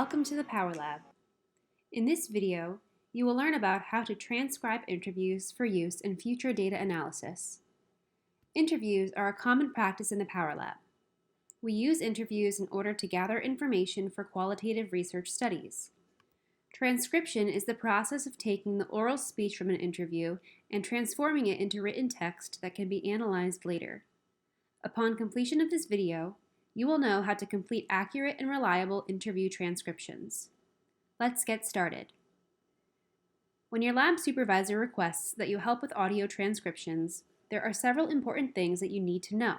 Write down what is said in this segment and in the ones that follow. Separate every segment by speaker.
Speaker 1: Welcome to the Power Lab. In this video, you will learn about how to transcribe interviews for use in future data analysis. Interviews are a common practice in the Power Lab. We use interviews in order to gather information for qualitative research studies. Transcription is the process of taking the oral speech from an interview and transforming it into written text that can be analyzed later. Upon completion of this video, you will know how to complete accurate and reliable interview transcriptions. Let's get started. When your lab supervisor requests that you help with audio transcriptions, there are several important things that you need to know.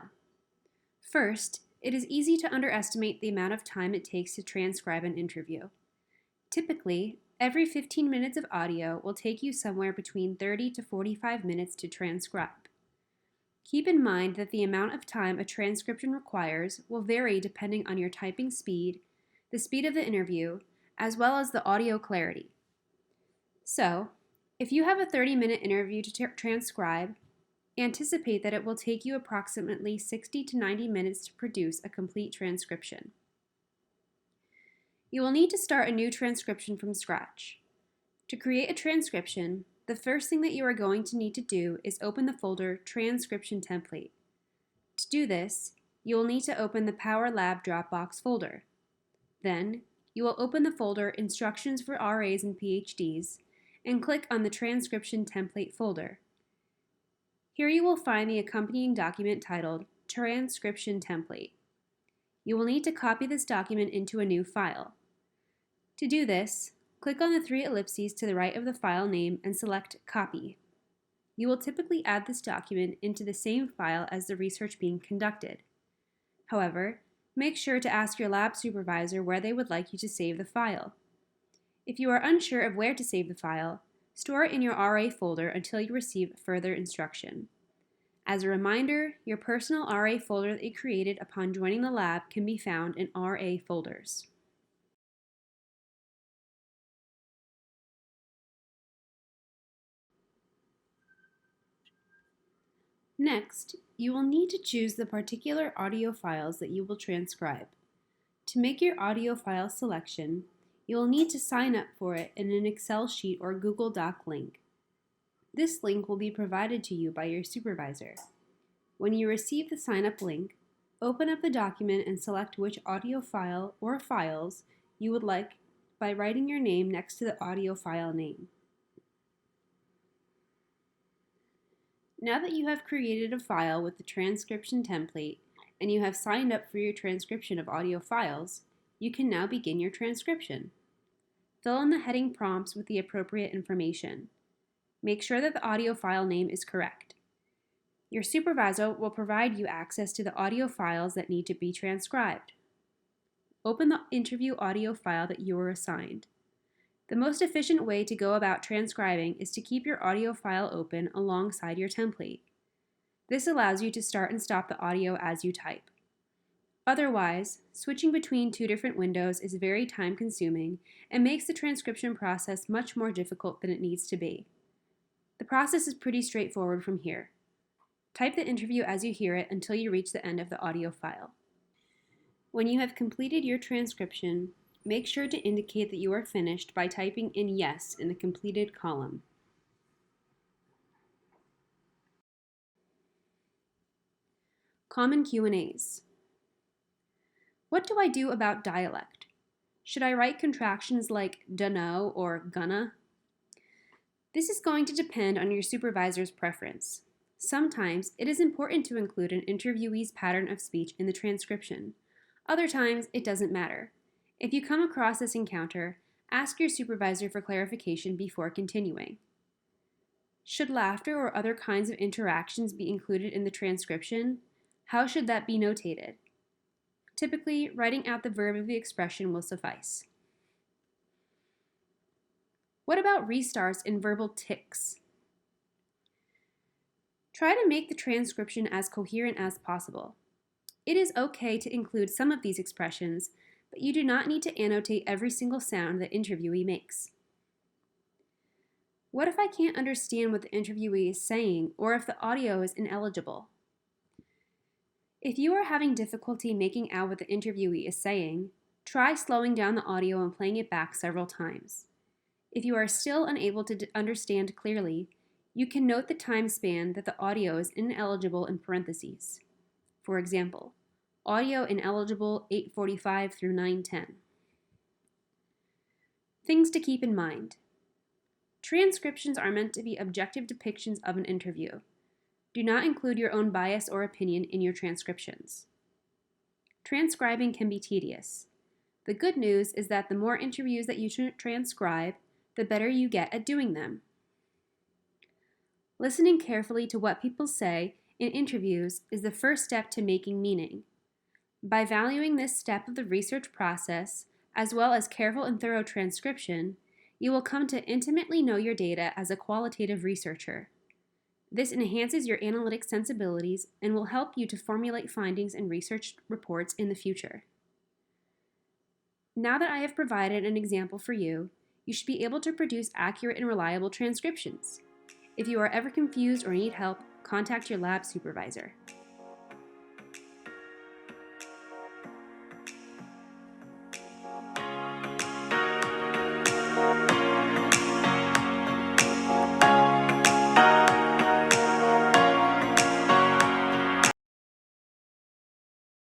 Speaker 1: First, it is easy to underestimate the amount of time it takes to transcribe an interview. Typically, every 15 minutes of audio will take you somewhere between 30 to 45 minutes to transcribe. Keep in mind that the amount of time a transcription requires will vary depending on your typing speed, the speed of the interview, as well as the audio clarity. So, if you have a 30-minute interview to transcribe, anticipate that it will take you approximately 60 to 90 minutes to produce a complete transcription. You will need to start a new transcription from scratch. To create a transcription, the first thing that you are going to need to do is open the folder Transcription Template. To do this, you will need to open the Power Lab Dropbox folder. Then, you will open the folder Instructions for RAs and PhDs and click on the Transcription Template folder. Here you will find the accompanying document titled Transcription Template. You will need to copy this document into a new file. To do this, click on the three ellipses to the right of the file name and select Copy. You will typically add this document into the same file as the research being conducted. However, make sure to ask your lab supervisor where they would like you to save the file. If you are unsure of where to save the file, store it in your RA folder until you receive further instruction. As a reminder, your personal RA folder that you created upon joining the lab can be found in RA folders. Next, you will need to choose the particular audio files that you will transcribe. To make your audio file selection, you will need to sign up for it in an Excel sheet or Google Doc link. This link will be provided to you by your supervisor. When you receive the sign-up link, open up the document and select which audio file or files you would like by writing your name next to the audio file name. Now that you have created a file with the transcription template and you have signed up for your transcription of audio files, you can now begin your transcription. Fill in the heading prompts with the appropriate information. Make sure that the audio file name is correct. Your supervisor will provide you access to the audio files that need to be transcribed. Open the interview audio file that you were assigned. The most efficient way to go about transcribing is to keep your audio file open alongside your template. This allows you to start and stop the audio as you type. Otherwise, switching between two different windows is very time-consuming and makes the transcription process much more difficult than it needs to be. The process is pretty straightforward from here. Type the interview as you hear it until you reach the end of the audio file. When you have completed your transcription, make sure to indicate that you are finished by typing in Yes in the completed column. Common Q&As. What do I do about dialect? Should I write contractions like dunno or gonna? This is going to depend on your supervisor's preference. Sometimes it is important to include an interviewee's pattern of speech in the transcription. Other times it doesn't matter. If you come across this encounter, ask your supervisor for clarification before continuing. Should laughter or other kinds of interactions be included in the transcription? How should that be notated? Typically, writing out the verb of the expression will suffice. What about restarts and verbal tics? Try to make the transcription as coherent as possible. It is okay to include some of these expressions, but you do not need to annotate every single sound the interviewee makes. What if I can't understand what the interviewee is saying, or if the audio is ineligible? If you are having difficulty making out what the interviewee is saying, Try slowing down the audio and playing it back several times. If you are still unable to understand clearly, you can note the time span that the audio is ineligible in parentheses. For example, audio ineligible 8:45 through 9:10. Things to keep in mind. Transcriptions are meant to be objective depictions of an interview. Do not include your own bias or opinion in your transcriptions. Transcribing can be tedious. The good news is that the more interviews that you transcribe, the better you get at doing them. Listening carefully to what people say in interviews is the first step to making meaning. By valuing this step of the research process, as well as careful and thorough transcription, you will come to intimately know your data as a qualitative researcher. This enhances your analytic sensibilities and will help you to formulate findings in research reports in the future. Now that I have provided an example for you, you should be able to produce accurate and reliable transcriptions. If you are ever confused or need help, contact your lab supervisor.